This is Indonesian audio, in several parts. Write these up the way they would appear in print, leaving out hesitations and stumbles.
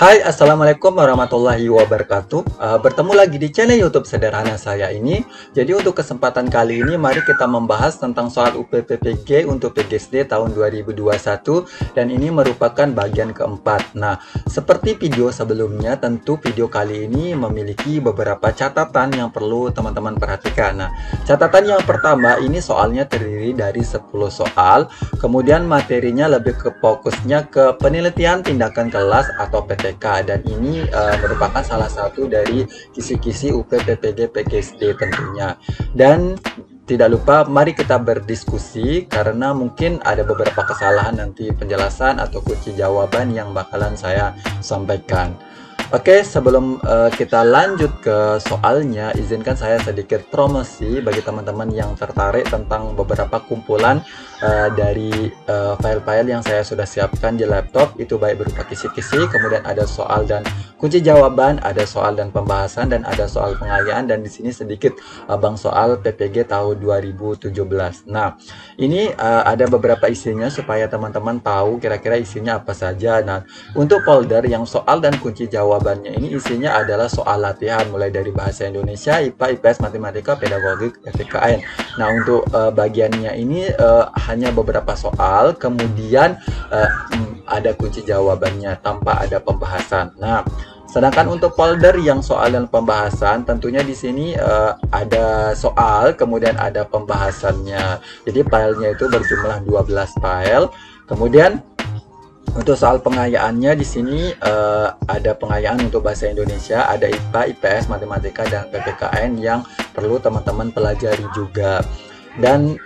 Hai, Assalamualaikum warahmatullahi wabarakatuh. Bertemu lagi di channel YouTube sederhana saya ini. Jadi untuk kesempatan kali ini, mari kita membahas tentang soal UPPPG untuk PGSD tahun 2021. Dan ini merupakan bagian keempat. Nah, seperti video sebelumnya, tentu video kali ini memiliki beberapa catatan yang perlu teman-teman perhatikan. Nah, catatan yang pertama ini soalnya terdiri dari 10 soal. Kemudian materinya lebih ke fokusnya ke penelitian tindakan kelas atau PTK, dan ini merupakan salah satu dari kisi-kisi UPPPG PGSD tentunya. Dan tidak lupa mari kita berdiskusi karena mungkin ada beberapa kesalahan nanti penjelasan atau kunci jawaban yang bakalan saya sampaikan. Oke, sebelum kita lanjut ke soalnya, izinkan saya sedikit promosi bagi teman-teman yang tertarik tentang beberapa kumpulan dari file-file yang saya sudah siapkan di laptop. Itu baik berupa kisi-kisi, kemudian ada soal dan kunci jawaban, ada soal dan pembahasan, dan ada soal pengayaan, dan di sini sedikit bang soal PPG tahun 2017. Nah, ini ada beberapa isinya supaya teman-teman tahu kira-kira isinya apa saja. Nah, untuk folder yang soal dan kunci jawabannya ini isinya adalah soal latihan mulai dari bahasa Indonesia, IPA, IPS, matematika, pedagogik, FKN. Nah, untuk bagiannya ini hanya beberapa soal, kemudian ada kunci jawabannya tanpa ada pembahasan. Nah, sedangkan untuk folder yang soal dan pembahasan, tentunya di sini ada soal, kemudian ada pembahasannya. Jadi filenya itu berjumlah 12 file. Kemudian untuk soal pengayaannya di sini ada pengayaan untuk bahasa Indonesia, ada IPA, IPS, matematika, dan PPKN yang perlu teman-teman pelajari juga. Dan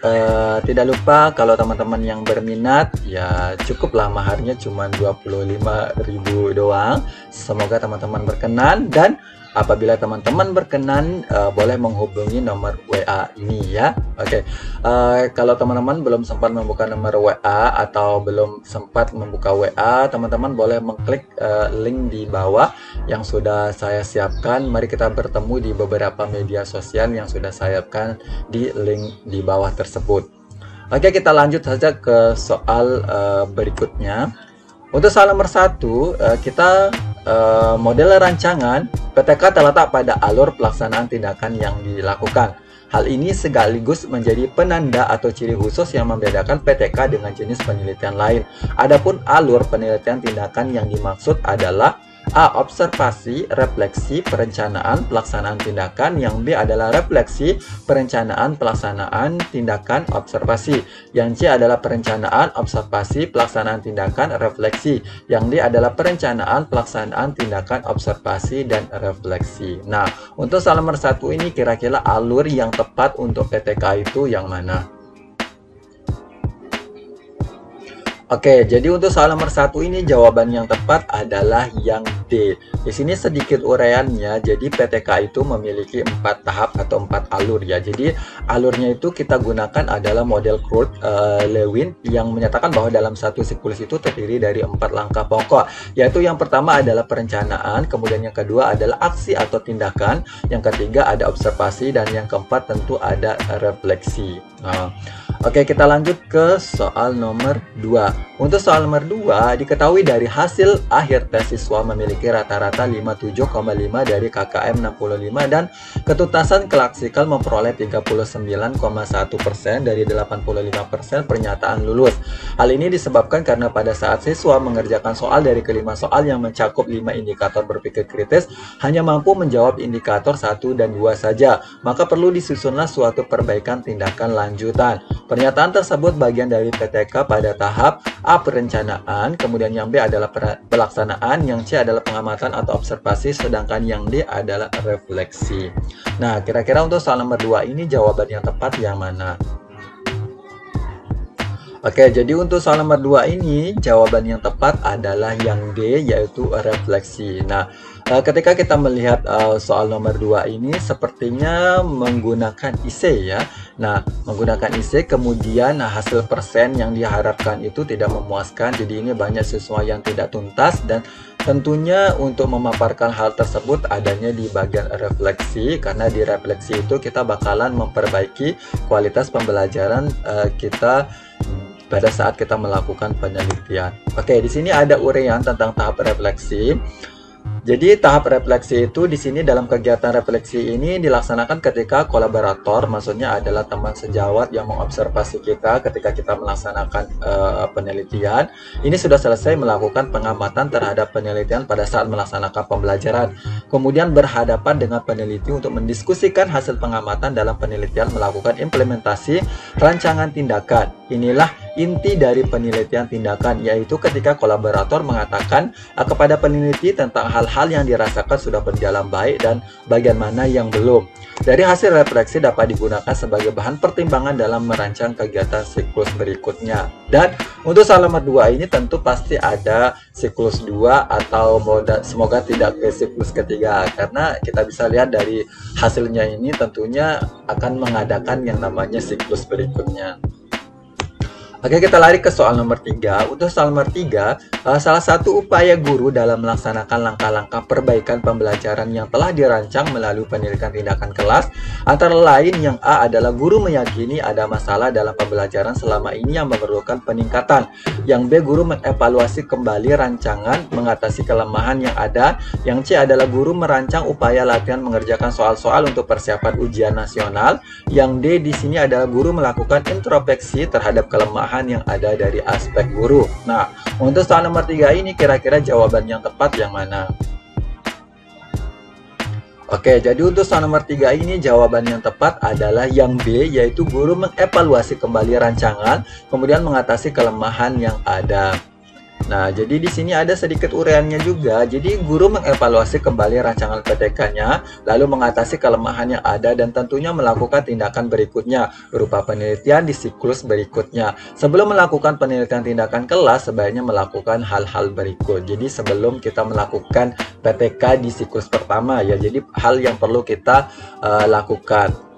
tidak lupa kalau teman-teman yang berminat, ya cukuplah maharnya cuma 25.000 doang. Semoga teman-teman berkenan, dan apabila teman-teman berkenan boleh menghubungi nomor WA ini ya. Oke, kalau teman-teman belum sempat membuka nomor WA atau belum sempat membuka WA, teman-teman boleh mengklik link di bawah yang sudah saya siapkan. Mari kita bertemu di beberapa media sosial yang sudah saya siapkan di link di bawah tersebut. Oke, kita lanjut saja ke soal berikutnya. Untuk soal nomor 1, kita model rancangan PTK terletak pada alur pelaksanaan tindakan yang dilakukan. Hal ini sekaligus menjadi penanda atau ciri khusus yang membedakan PTK dengan jenis penelitian lain. Adapun alur penelitian tindakan yang dimaksud adalah A. Observasi, refleksi, perencanaan, pelaksanaan tindakan. Yang B adalah refleksi, perencanaan, pelaksanaan, tindakan, observasi. Yang C adalah perencanaan, observasi, pelaksanaan tindakan, refleksi. Yang D adalah perencanaan, pelaksanaan, tindakan, observasi, dan refleksi. Nah, untuk soal nomor 1 ini kira-kira alur yang tepat untuk PTK itu yang mana? Oke, jadi untuk soal nomor 1 ini jawaban yang tepat adalah yang D. Di sini sedikit uraiannya. Jadi PTK itu memiliki 4 tahap atau 4 alur ya. Jadi alurnya itu kita gunakan adalah model Kurt-Lewin yang menyatakan bahwa dalam satu siklus itu terdiri dari 4 langkah pokok. Yaitu yang pertama adalah perencanaan, kemudian yang kedua adalah aksi atau tindakan, yang ketiga ada observasi, dan yang keempat tentu ada refleksi. Nah, oke, kita lanjut ke soal nomor 2. Untuk soal nomor 2, diketahui dari hasil akhir tes siswa memiliki rata-rata 57,5 dari KKM 65 dan ketuntasan kelaksikal memperoleh 39,1% dari 85% pernyataan lulus. Hal ini disebabkan karena pada saat siswa mengerjakan soal dari kelima soal yang mencakup 5 indikator berpikir kritis, hanya mampu menjawab indikator 1 dan 2 saja. Maka perlu disusunlah suatu perbaikan tindakan lanjutan. Pernyataan tersebut bagian dari PTK pada tahap A. Perencanaan, kemudian yang B adalah pelaksanaan, yang C adalah pengamatan atau observasi, sedangkan yang D adalah refleksi. Nah, kira-kira untuk soal nomor 2 ini jawaban yang tepat yang mana? Oke, jadi untuk soal nomor 2 ini jawaban yang tepat adalah yang D, yaitu refleksi. Nah, ketika kita melihat soal nomor 2 ini sepertinya menggunakan IC ya. Nah, menggunakan IC kemudian hasil persen yang diharapkan itu tidak memuaskan. Jadi ini banyak siswa yang tidak tuntas, dan tentunya untuk memaparkan hal tersebut adanya di bagian refleksi, karena di refleksi itu kita bakalan memperbaiki kualitas pembelajaran kita pada saat kita melakukan penelitian. Oke, di sini ada uraian tentang tahap refleksi. Jadi tahap refleksi itu di sini dalam kegiatan refleksi ini dilaksanakan ketika kolaborator, maksudnya adalah teman sejawat yang mengobservasi kita ketika kita melaksanakan penelitian. Ini sudah selesai melakukan pengamatan terhadap penelitian pada saat melaksanakan pembelajaran. Kemudian berhadapan dengan peneliti untuk mendiskusikan hasil pengamatan dalam penelitian, melakukan implementasi rancangan tindakan. Inilah inti dari penelitian tindakan, yaitu ketika kolaborator mengatakan kepada peneliti tentang hal-hal yang dirasakan sudah berjalan baik dan bagian mana yang belum. Dari hasil refleksi dapat digunakan sebagai bahan pertimbangan dalam merancang kegiatan siklus berikutnya. Dan untuk soal nomor 2 ini tentu pasti ada siklus 2 atau semoga tidak ke siklus ketiga, karena kita bisa lihat dari hasilnya ini tentunya akan mengadakan yang namanya siklus berikutnya. Oke, kita lari ke soal nomor 3. Untuk soal nomor 3, salah satu upaya guru dalam melaksanakan langkah-langkah perbaikan pembelajaran yang telah dirancang melalui pendidikan tindakan kelas, antara lain yang A adalah guru meyakini ada masalah dalam pembelajaran selama ini yang memerlukan peningkatan. Yang B, guru mengevaluasi kembali rancangan mengatasi kelemahan yang ada. Yang C adalah guru merancang upaya latihan mengerjakan soal-soal untuk persiapan ujian nasional. Yang D di sini adalah guru melakukan introspeksi terhadap kelemahan yang ada dari aspek guru. Nah, untuk soal nomor 3 ini kira-kira jawaban yang tepat yang mana? Oke, jadi untuk soal nomor 3 ini jawaban yang tepat adalah yang B, yaitu guru mengevaluasi kembali rancangan, kemudian mengatasi kelemahan yang ada. Nah, jadi di sini ada sedikit uraiannya juga. Jadi guru mengevaluasi kembali rancangan PTK-nya, lalu mengatasi kelemahan yang ada dan tentunya melakukan tindakan berikutnya berupa penelitian di siklus berikutnya. Sebelum melakukan penelitian tindakan kelas, sebaiknya melakukan hal-hal berikut. Jadi sebelum kita melakukan PTK di siklus pertama ya, jadi hal yang perlu kita lakukan.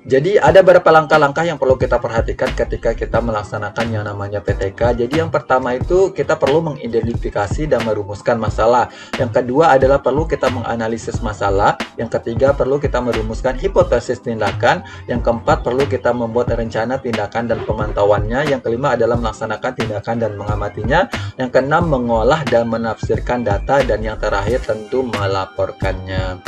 Jadi ada beberapa langkah-langkah yang perlu kita perhatikan ketika kita melaksanakan yang namanya PTK. Jadi yang pertama itu kita perlu mengidentifikasi dan merumuskan masalah. Yang kedua adalah perlu kita menganalisis masalah. Yang ketiga perlu kita merumuskan hipotesis tindakan. Yang keempat perlu kita membuat rencana tindakan dan pemantauannya. Yang kelima adalah melaksanakan tindakan dan mengamatinya. Yang keenam mengolah dan menafsirkan data. Dan yang terakhir tentu melaporkannya.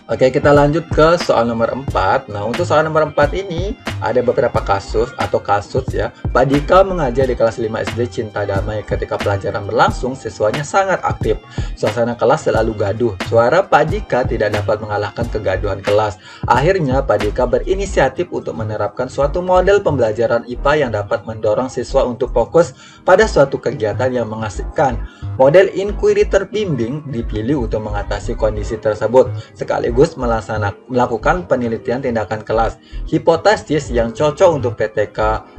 Oke, kita lanjut ke soal nomor 4. Nah, untuk soal nomor 4 ini ada beberapa kasus ya. Pak Dika mengajar di kelas 5 SD Cinta Damai. Ketika pelajaran berlangsung, siswanya sangat aktif. Suasana kelas selalu gaduh. Suara Pak Dika tidak dapat mengalahkan kegaduhan kelas. Akhirnya, Pak Dika berinisiatif untuk menerapkan suatu model pembelajaran IPA yang dapat mendorong siswa untuk fokus pada suatu kegiatan yang mengasihkan. Model inquiry terbimbing dipilih untuk mengatasi kondisi tersebut, sekaligus melakukan penelitian tindakan kelas. Hipotesis yang cocok untuk PTK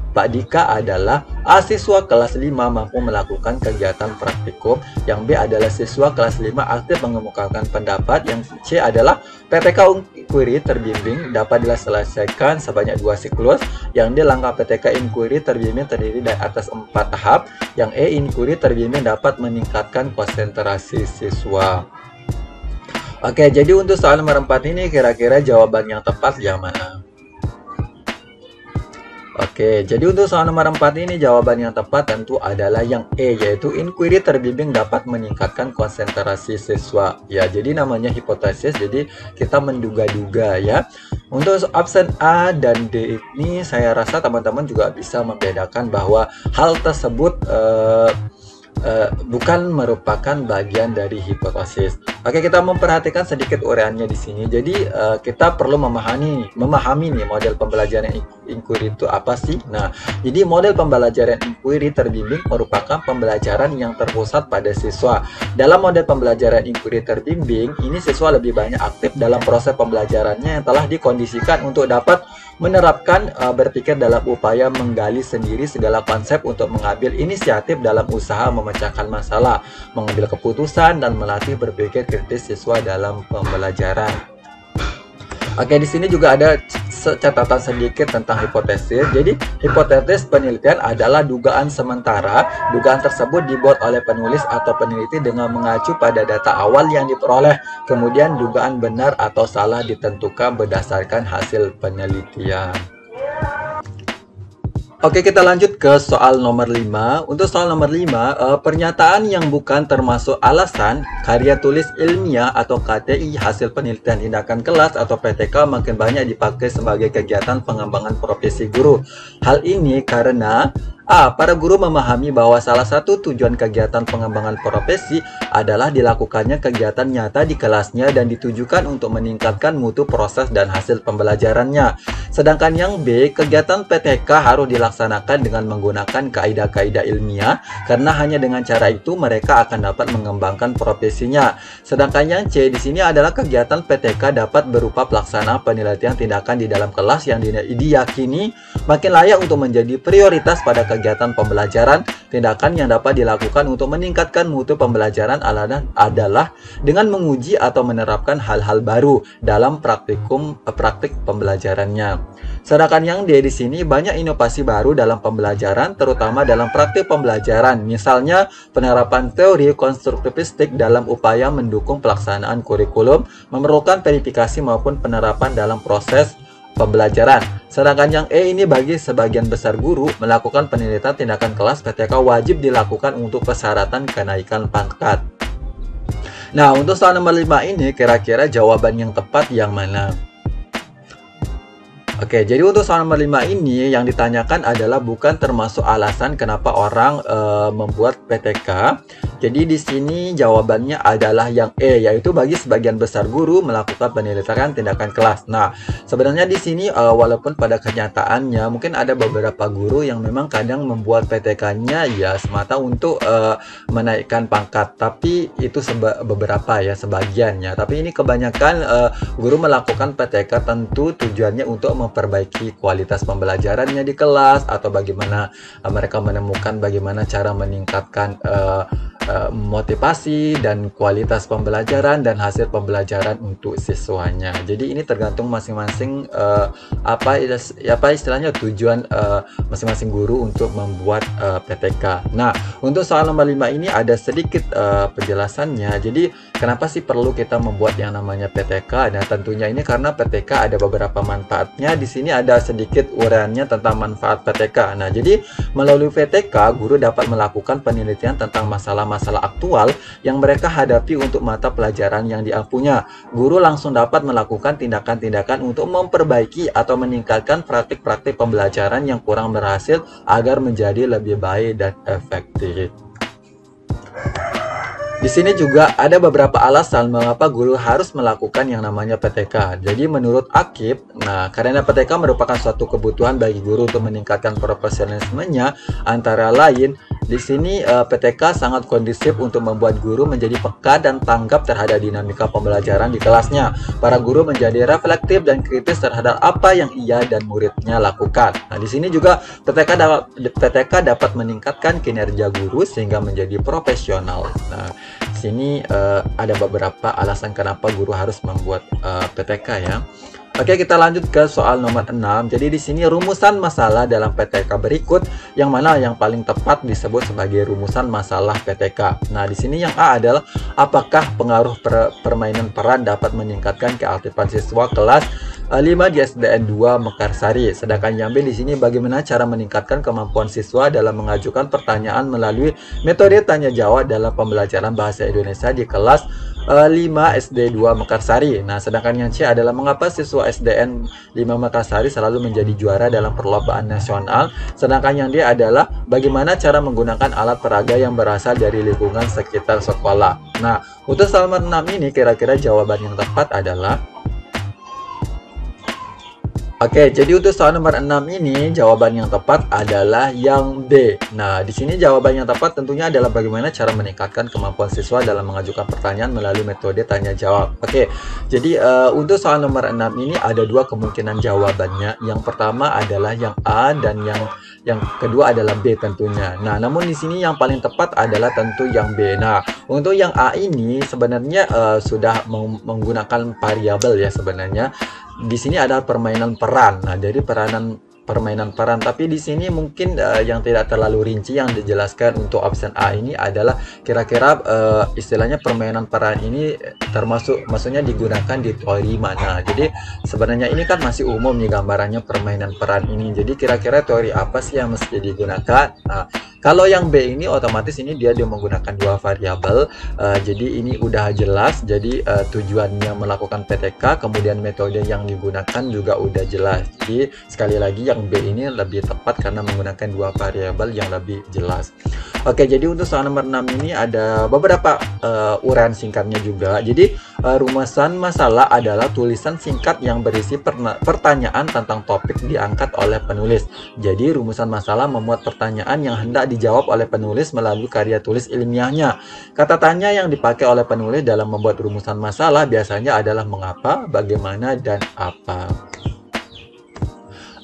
Pak Dika adalah A, siswa kelas 5 mampu melakukan kegiatan praktikum. Yang B adalah siswa kelas 5 aktif mengemukakan pendapat. Yang C adalah PTK inquiry terbimbing dapat diselesaikan sebanyak 2 siklus. Yang D, langkah PTK inquiry terbimbing terdiri dari atas 4 tahap. Yang E, inquiry terbimbing dapat meningkatkan konsentrasi siswa. Oke, jadi untuk soal nomor 4 ini kira-kira jawaban yang tepat yang mana? Oke, jadi untuk soal nomor 4 ini jawaban yang tepat tentu adalah yang E, yaitu inquiry terbimbing dapat meningkatkan konsentrasi siswa. Ya, jadi namanya hipotesis, jadi kita menduga-duga ya. Untuk option A dan D ini saya rasa teman-teman juga bisa membedakan bahwa hal tersebut bukan merupakan bagian dari hipotesis. Oke, kita memperhatikan sedikit uraiannya di sini. Jadi kita perlu memahami nih model pembelajaran inquiry itu apa sih? Nah, jadi model pembelajaran inquiry terbimbing merupakan pembelajaran yang terpusat pada siswa. Dalam model pembelajaran inquiry terbimbing, ini siswa lebih banyak aktif dalam proses pembelajarannya yang telah dikondisikan untuk dapat menerapkan berpikir dalam upaya menggali sendiri segala konsep untuk mengambil inisiatif dalam usaha memecahkan masalah, mengambil keputusan dan melatih berpikir kritis siswa dalam pembelajaran. Oke, di sini juga ada catatan sedikit tentang hipotesis. Jadi, hipotesis penelitian adalah dugaan sementara. Dugaan tersebut dibuat oleh penulis atau peneliti dengan mengacu pada data awal yang diperoleh. Kemudian, dugaan benar atau salah ditentukan berdasarkan hasil penelitian. Oke, kita lanjut ke soal nomor 5. Untuk soal nomor 5, pernyataan yang bukan termasuk alasan karya tulis ilmiah atau KTI hasil penelitian tindakan kelas atau PTK makin banyak dipakai sebagai kegiatan pengembangan profesi guru. Hal ini karena A. Para guru memahami bahwa salah satu tujuan kegiatan pengembangan profesi adalah dilakukannya kegiatan nyata di kelasnya dan ditujukan untuk meningkatkan mutu proses dan hasil pembelajarannya. Sedangkan yang B, kegiatan PTK harus dilaksanakan dengan menggunakan kaidah-kaidah ilmiah karena hanya dengan cara itu mereka akan dapat mengembangkan profesinya. Sedangkan yang C di sini adalah kegiatan PTK dapat berupa pelaksanaan penelitian tindakan di dalam kelas yang diyakini makin layak untuk menjadi prioritas pada kegiatan pembelajaran. Tindakan yang dapat dilakukan untuk meningkatkan mutu pembelajaran adalah dengan menguji atau menerapkan hal-hal baru dalam praktik pembelajarannya. Sedangkan yang D di sini banyak inovasi baru dalam pembelajaran, terutama dalam praktik pembelajaran. Misalnya penerapan teori konstruktivistik dalam upaya mendukung pelaksanaan kurikulum, memerlukan verifikasi maupun penerapan dalam proses pembelajaran. Sedangkan yang E ini bagi sebagian besar guru melakukan penelitian tindakan kelas PTK wajib dilakukan untuk persyaratan kenaikan pangkat. Nah, untuk soal nomor 5 ini kira-kira jawaban yang tepat yang mana? Oke, jadi untuk soal nomor 5 ini yang ditanyakan adalah bukan termasuk alasan kenapa orang membuat PTK. Jadi di sini jawabannya adalah yang E, yaitu bagi sebagian besar guru melakukan penelitian tindakan kelas. Nah, sebenarnya di sini walaupun pada kenyataannya mungkin ada beberapa guru yang memang kadang membuat PTK-nya ya semata untuk menaikkan pangkat, tapi itu beberapa ya sebagiannya. Tapi ini kebanyakan guru melakukan PTK tentu tujuannya untuk memperbaiki kualitas pembelajarannya di kelas atau bagaimana mereka menemukan bagaimana cara meningkatkan motivasi dan kualitas pembelajaran dan hasil pembelajaran untuk siswanya. Jadi ini tergantung masing-masing apa istilahnya tujuan masing-masing guru untuk membuat PTK. Nah, untuk soal nomor 5 ini ada sedikit penjelasannya. Jadi kenapa sih perlu kita membuat yang namanya PTK? Nah, tentunya ini karena PTK ada beberapa manfaatnya. Di sini ada sedikit uraiannya tentang manfaat PTK. Nah, jadi melalui PTK guru dapat melakukan penelitian tentang masalah-masalah aktual yang mereka hadapi untuk mata pelajaran yang diampunya. Guru langsung dapat melakukan tindakan-tindakan untuk memperbaiki atau meningkatkan praktik-praktik pembelajaran yang kurang berhasil agar menjadi lebih baik dan efektif. Di sini juga ada beberapa alasan mengapa guru harus melakukan yang namanya PTK. Jadi menurut Akib, karena PTK merupakan suatu kebutuhan bagi guru untuk meningkatkan profesionalismenya, antara lain di sini PTK sangat kondusif untuk membuat guru menjadi peka dan tanggap terhadap dinamika pembelajaran di kelasnya. Para guru menjadi reflektif dan kritis terhadap apa yang ia dan muridnya lakukan. Nah, di sini juga PTK dapat meningkatkan kinerja guru sehingga menjadi profesional. Nah, di sini ada beberapa alasan kenapa guru harus membuat PTK ya. Oke, kita lanjut ke soal nomor 6. Jadi di sini rumusan masalah dalam PTK berikut yang mana yang paling tepat disebut sebagai rumusan masalah PTK. Nah, di sini yang A adalah apakah pengaruh permainan peran dapat meningkatkan keaktifan siswa kelas 5 di SDN 2 Mekarsari. Sedangkan yang B di sini bagaimana cara meningkatkan kemampuan siswa dalam mengajukan pertanyaan melalui metode tanya jawab dalam pembelajaran bahasa Indonesia di kelas 5 SD 2 Mekarsari. Nah, sedangkan yang C adalah mengapa siswa SDN 5 Mekarsari selalu menjadi juara dalam perlombaan nasional. Sedangkan yang D adalah bagaimana cara menggunakan alat peraga yang berasal dari lingkungan sekitar sekolah. Nah, untuk soal nomor 6 ini kira-kira jawaban yang tepat adalah Oke, jadi untuk soal nomor 6 ini jawaban yang tepat adalah yang B. Nah, di sini jawaban yang tepat tentunya adalah bagaimana cara meningkatkan kemampuan siswa dalam mengajukan pertanyaan melalui metode tanya jawab. Oke, jadi untuk soal nomor 6 ini ada dua kemungkinan jawabannya. Yang pertama adalah yang A dan yang kedua adalah B tentunya. Nah, namun di sini yang paling tepat adalah tentu yang B. Nah, untuk yang A ini sebenarnya sudah menggunakan variabel ya sebenarnya. Di sini ada permainan peran. Nah, dari peranan permainan peran. Tapi di sini mungkin yang tidak terlalu rinci yang dijelaskan untuk option A ini adalah kira-kira istilahnya permainan peran ini termasuk maksudnya digunakan di teori mana. Jadi sebenarnya ini kan masih umum nih gambarannya permainan peran ini. Jadi kira-kira teori apa sih yang mesti digunakan? Nah, kalau yang B ini otomatis ini dia menggunakan dua variabel. Jadi ini udah jelas. Jadi tujuannya melakukan PTK, kemudian metode yang digunakan juga udah jelas. Jadi sekali lagi yang B ini lebih tepat karena menggunakan dua variabel yang lebih jelas. Oke, jadi untuk soal nomor 6 ini ada beberapa uraian singkatnya juga. Jadi rumusan masalah adalah tulisan singkat yang berisi pertanyaan tentang topik diangkat oleh penulis. Jadi rumusan masalah memuat pertanyaan yang hendak dijawab oleh penulis melalui karya tulis ilmiahnya. Kata tanya yang dipakai oleh penulis dalam membuat rumusan masalah biasanya adalah mengapa, bagaimana, dan apa.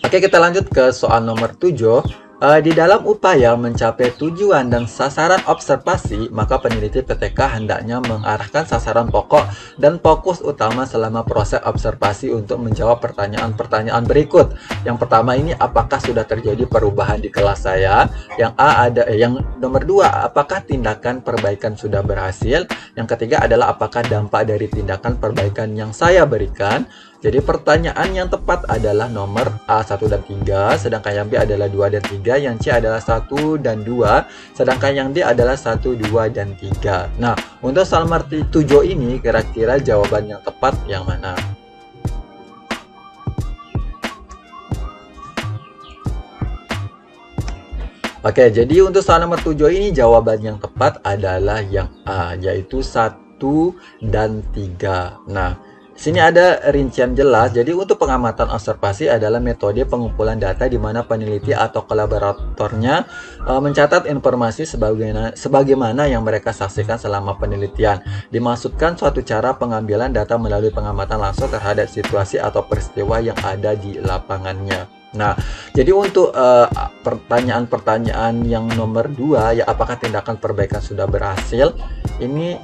Oke, kita lanjut ke soal nomor 7. Di dalam upaya mencapai tujuan dan sasaran observasi, maka peneliti PTK hendaknya mengarahkan sasaran pokok dan fokus utama selama proses observasi untuk menjawab pertanyaan-pertanyaan berikut. Yang pertama ini, apakah sudah terjadi perubahan di kelas saya? Yang nomor 2, apakah tindakan perbaikan sudah berhasil? Yang ketiga adalah apakah dampak dari tindakan perbaikan yang saya berikan? Jadi pertanyaan yang tepat adalah nomor A 1 dan 3, sedangkan yang B adalah 2 dan 3, yang C adalah 1 dan 2, sedangkan yang D adalah 1, 2, dan 3. Nah, untuk soal nomor 7 ini kira-kira jawaban yang tepat yang mana? Oke, jadi untuk soal nomor 7 ini jawaban yang tepat adalah yang A, yaitu 1 dan 3. Nah, sini ada rincian jelas. Jadi untuk pengamatan observasi adalah metode pengumpulan data di mana peneliti atau kolaboratornya mencatat informasi sebagaimana yang mereka saksikan selama penelitian. Dimaksudkan suatu cara pengambilan data melalui pengamatan langsung terhadap situasi atau peristiwa yang ada di lapangannya. Nah, jadi untuk pertanyaan-pertanyaan yang nomor 2 ya, apakah tindakan perbaikan sudah berhasil? Ini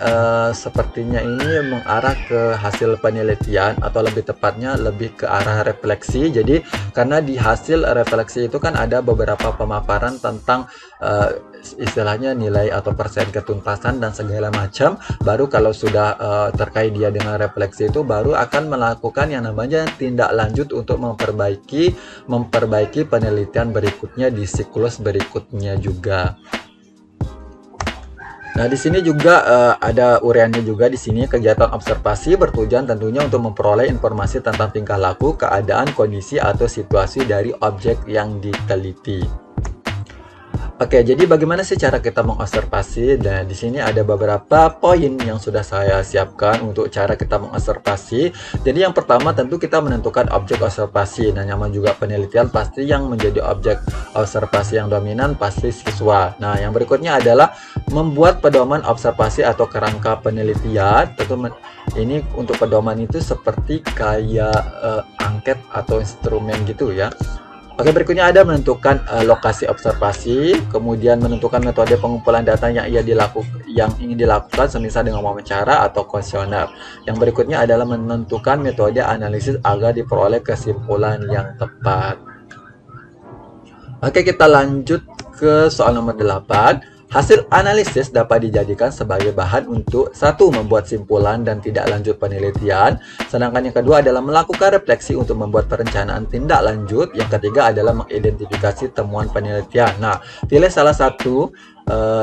sepertinya ini mengarah ke hasil penelitian atau lebih tepatnya lebih ke arah refleksi. Jadi karena di hasil refleksi itu kan ada beberapa pemaparan tentang istilahnya nilai atau persen ketuntasan dan segala macam. Baru kalau sudah terkait dia dengan refleksi itu baru akan melakukan yang namanya tindak lanjut untuk memperbaiki penelitian berikutnya di siklus berikutnya juga. Nah, di sini juga ada uraiannya juga di sini. Kegiatan observasi bertujuan tentunya untuk memperoleh informasi tentang tingkah laku, keadaan, kondisi atau situasi dari objek yang diteliti. Oke, jadi bagaimana sih cara kita mengobservasi? Dan di sini ada beberapa poin yang sudah saya siapkan untuk cara kita mengobservasi. Jadi yang pertama tentu kita menentukan objek observasi. Nah, nyaman juga penelitian pasti yang menjadi objek observasi yang dominan pasti siswa. Nah, yang berikutnya adalah membuat pedoman observasi atau kerangka penelitian. Tentu ini untuk pedoman itu seperti kayak angket atau instrumen gitu ya. Oke, berikutnya ada menentukan lokasi observasi, kemudian menentukan metode pengumpulan data yang ingin dilakukan, semisal dengan wawancara atau kuesioner. Yang berikutnya adalah menentukan metode analisis agar diperoleh kesimpulan yang tepat. Oke, kita lanjut ke soal nomor 8. Hasil analisis dapat dijadikan sebagai bahan untuk 1. Membuat simpulan dan tidak lanjut penelitian. Sedangkan yang kedua adalah melakukan refleksi untuk membuat perencanaan tindak lanjut. Yang ketiga adalah mengidentifikasi temuan penelitian. Nah, pilih salah satu.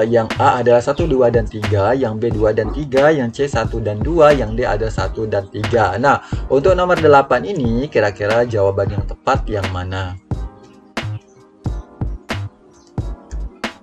Yang A adalah 1, 2, dan 3, yang B 2 dan 3, yang C 1 dan 2, yang D ada 1 dan 3. Nah, untuk nomor 8 ini kira-kira jawaban yang tepat yang mana?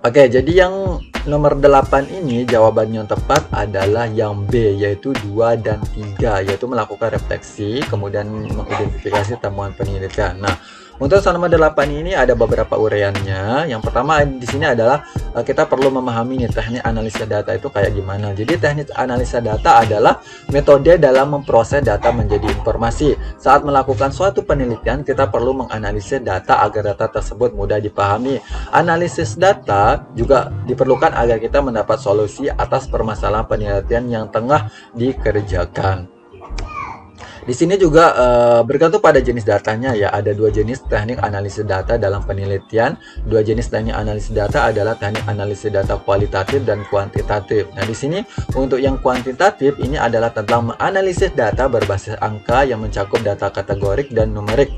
Oke, jadi yang nomor 8 ini jawabannya yang tepat adalah yang B, yaitu 2 dan 3, yaitu melakukan refleksi, kemudian mengidentifikasi temuan penelitian. Nah, untuk soal nomor 8 ini ada beberapa uraiannya. Yang pertama di sini adalah kita perlu memahami nih teknik analisa data itu kayak gimana. Jadi teknik analisa data adalah metode dalam memproses data menjadi informasi. Saat melakukan suatu penelitian, kita perlu menganalisis data agar data tersebut mudah dipahami. Analisis data juga diperlukan agar kita mendapat solusi atas permasalahan penelitian yang tengah dikerjakan. Di sini juga bergantung pada jenis datanya ya. Ada dua jenis teknik analisis data dalam penelitian. Dua jenis teknik analisis data adalah teknik analisis data kualitatif dan kuantitatif. Nah, di sini untuk yang kuantitatif ini adalah tentang menganalisis data berbasis angka yang mencakup data kategorik dan numerik.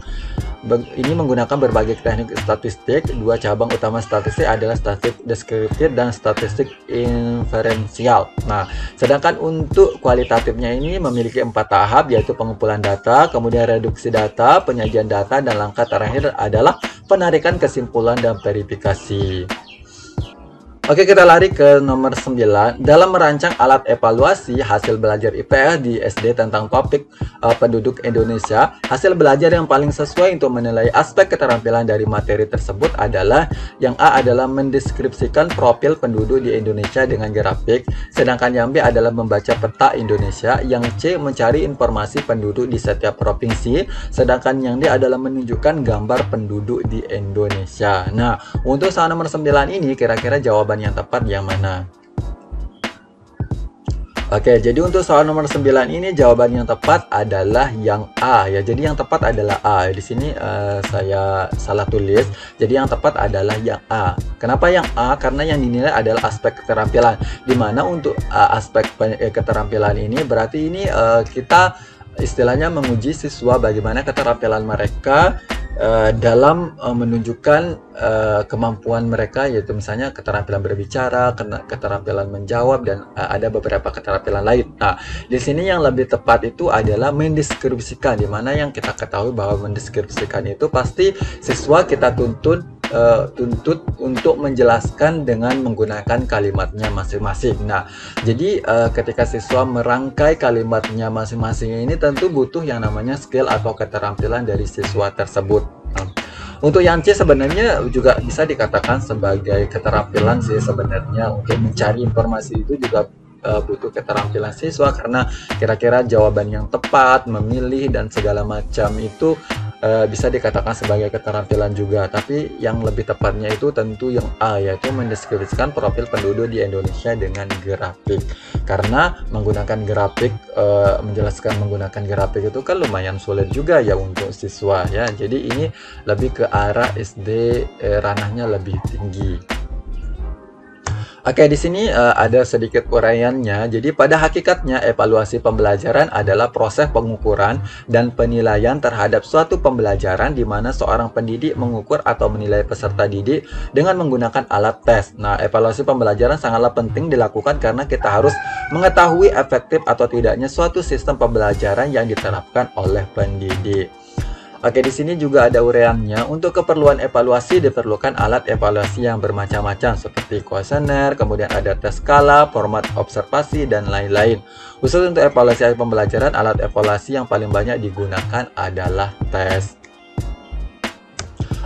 Ini menggunakan berbagai teknik statistik. Dua cabang utama statistik adalah statistik deskriptif dan statistik inferensial. Nah, sedangkan untuk kualitatifnya ini memiliki 4 tahap, yaitu pengumpulan data, kemudian reduksi data, penyajian data, dan langkah terakhir adalah penarikan kesimpulan dan verifikasi. Oke, kita lari ke nomor 9. Dalam merancang alat evaluasi hasil belajar IPS di SD tentang topik penduduk Indonesia, hasil belajar yang paling sesuai untuk menilai aspek keterampilan dari materi tersebut adalah yang A adalah mendeskripsikan profil penduduk di Indonesia dengan grafik, sedangkan yang B adalah membaca peta Indonesia, yang C mencari informasi penduduk di setiap provinsi, sedangkan yang D adalah menunjukkan gambar penduduk di Indonesia. Nah, untuk soal nomor 9 ini kira-kira jawaban yang tepat yang mana? Oke, jadi untuk soal nomor 9 ini jawaban yang tepat adalah yang A ya. Jadi yang tepat adalah A. Di sini saya salah tulis. Jadi yang tepat adalah yang A. Kenapa yang A? Karena yang dinilai adalah aspek keterampilan. Dimana untuk aspek keterampilan ini berarti ini kita istilahnya menguji siswa bagaimana keterampilan mereka dalam menunjukkan kemampuan mereka, yaitu misalnya keterampilan berbicara, keterampilan menjawab, dan ada beberapa keterampilan lain. Nah, di sini yang lebih tepat itu adalah mendeskripsikan, di mana yang kita ketahui bahwa mendeskripsikan itu pasti siswa kita tuntut untuk menjelaskan dengan menggunakan kalimatnya masing-masing. Nah, jadi ketika siswa merangkai kalimatnya masing-masing ini tentu butuh yang namanya skill atau keterampilan dari siswa tersebut. Untuk yang C sebenarnya juga bisa dikatakan sebagai keterampilan sih sebenarnya. Untuk mencari informasi itu juga butuh keterampilan siswa, karena kira-kira jawaban yang tepat, memilih, dan segala macam itu bisa dikatakan sebagai keterampilan juga. Tapi yang lebih tepatnya itu tentu yang A, yaitu mendeskripsikan profil penduduk di Indonesia dengan grafik. Karena menggunakan grafik, menjelaskan menggunakan grafik itu kan lumayan sulit juga ya untuk siswa ya. Jadi ini lebih ke arah SD, ranahnya lebih tinggi. Oke, di sini ada sedikit uraiannya. Jadi pada hakikatnya evaluasi pembelajaran adalah proses pengukuran dan penilaian terhadap suatu pembelajaran di mana seorang pendidik mengukur atau menilai peserta didik dengan menggunakan alat tes. Nah, evaluasi pembelajaran sangatlah penting dilakukan karena kita harus mengetahui efektif atau tidaknya suatu sistem pembelajaran yang diterapkan oleh pendidik. Oke, di sini juga ada uraiannya. Untuk keperluan evaluasi diperlukan alat evaluasi yang bermacam-macam seperti kuesioner, kemudian ada tes skala, format observasi, dan lain-lain. Khusus untuk evaluasi pembelajaran, alat evaluasi yang paling banyak digunakan adalah tes.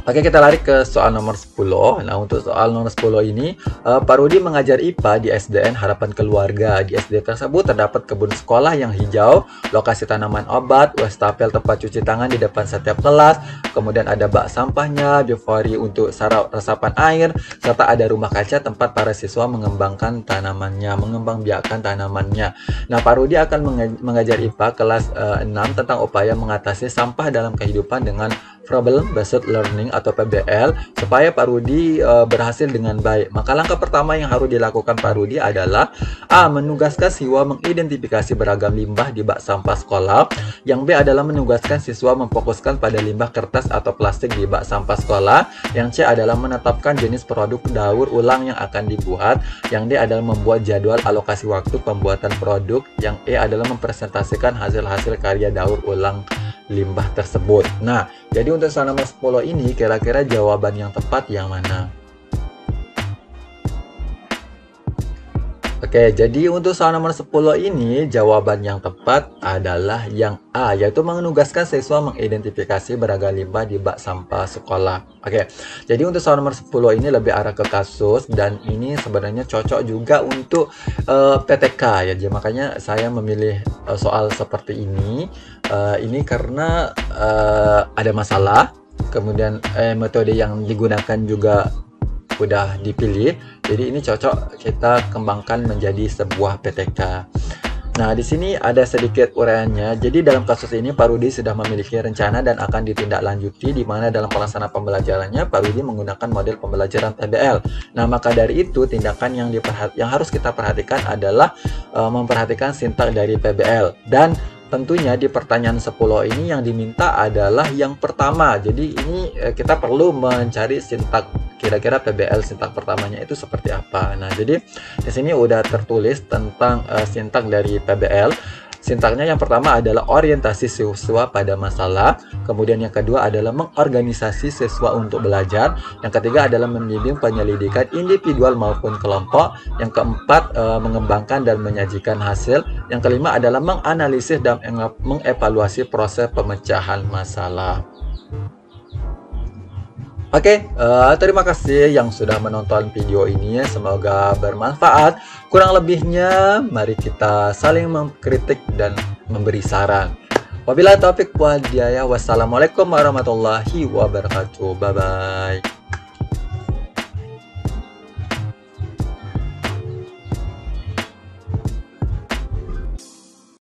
Oke, kita lari ke soal nomor 10. Nah, untuk soal nomor 10 ini, Pak Rudi mengajar IPA di SDN Harapan Keluarga. Di SD tersebut terdapat kebun sekolah yang hijau, lokasi tanaman obat, wastafel tempat cuci tangan di depan setiap kelas, kemudian ada bak sampahnya, bivouac untuk resapan air, serta ada rumah kaca tempat para siswa mengembangkan tanamannya, mengembangbiakkan tanamannya. Nah, Pak Rudi akan mengajar IPA kelas 6 tentang upaya mengatasi sampah dalam kehidupan dengan Problem Based Learning atau PBL supaya Pak Rudi berhasil dengan baik. Maka langkah pertama yang harus dilakukan Pak Rudi adalah A. Menugaskan siswa mengidentifikasi beragam limbah di bak sampah sekolah. Yang B adalah menugaskan siswa memfokuskan pada limbah kertas atau plastik di bak sampah sekolah. Yang C adalah menetapkan jenis produk daur ulang yang akan dibuat. Yang D adalah membuat jadwal alokasi waktu pembuatan produk. Yang E adalah mempresentasikan hasil-hasil karya daur ulang limbah tersebut. Nah, jadi untuk soal nomor 10 ini kira-kira jawaban yang tepat yang mana? Oke, jadi untuk soal nomor 10 ini jawaban yang tepat adalah yang A, yaitu menugaskan siswa mengidentifikasi beragam limbah di bak sampah sekolah. Oke, jadi untuk soal nomor 10 ini lebih arah ke kasus dan ini sebenarnya cocok juga untuk PTK ya. Jadi makanya saya memilih soal seperti ini. Ini karena ada masalah, kemudian metode yang digunakan juga udah dipilih, jadi ini cocok kita kembangkan menjadi sebuah PTK. Nah, di sini ada sedikit uraiannya. Jadi dalam kasus ini Pak Rudi sudah memiliki rencana dan akan ditindaklanjuti di mana dalam pelaksanaan pembelajarannya Pak Rudi menggunakan model pembelajaran PBL. Nah, maka dari itu tindakan yang harus kita perhatikan adalah memperhatikan sintak dari PBL, dan tentunya di pertanyaan 10 ini yang diminta adalah yang pertama. Jadi ini kita perlu mencari sintak, kira-kira PBL sintak pertamanya itu seperti apa. Nah, jadi di sini udah tertulis tentang sintak dari PBL. Sintaknya yang pertama adalah orientasi siswa pada masalah, kemudian yang kedua adalah mengorganisasi siswa untuk belajar, yang ketiga adalah membimbing penyelidikan individual maupun kelompok, yang keempat mengembangkan dan menyajikan hasil, yang kelima adalah menganalisis dan mengevaluasi proses pemecahan masalah. Oke, terima kasih yang sudah menonton video ini. Semoga bermanfaat. Kurang lebihnya, mari kita saling mengkritik dan memberi saran. Wabillahi taufik wal hidayah. Wassalamualaikum warahmatullahi wabarakatuh. Bye-bye.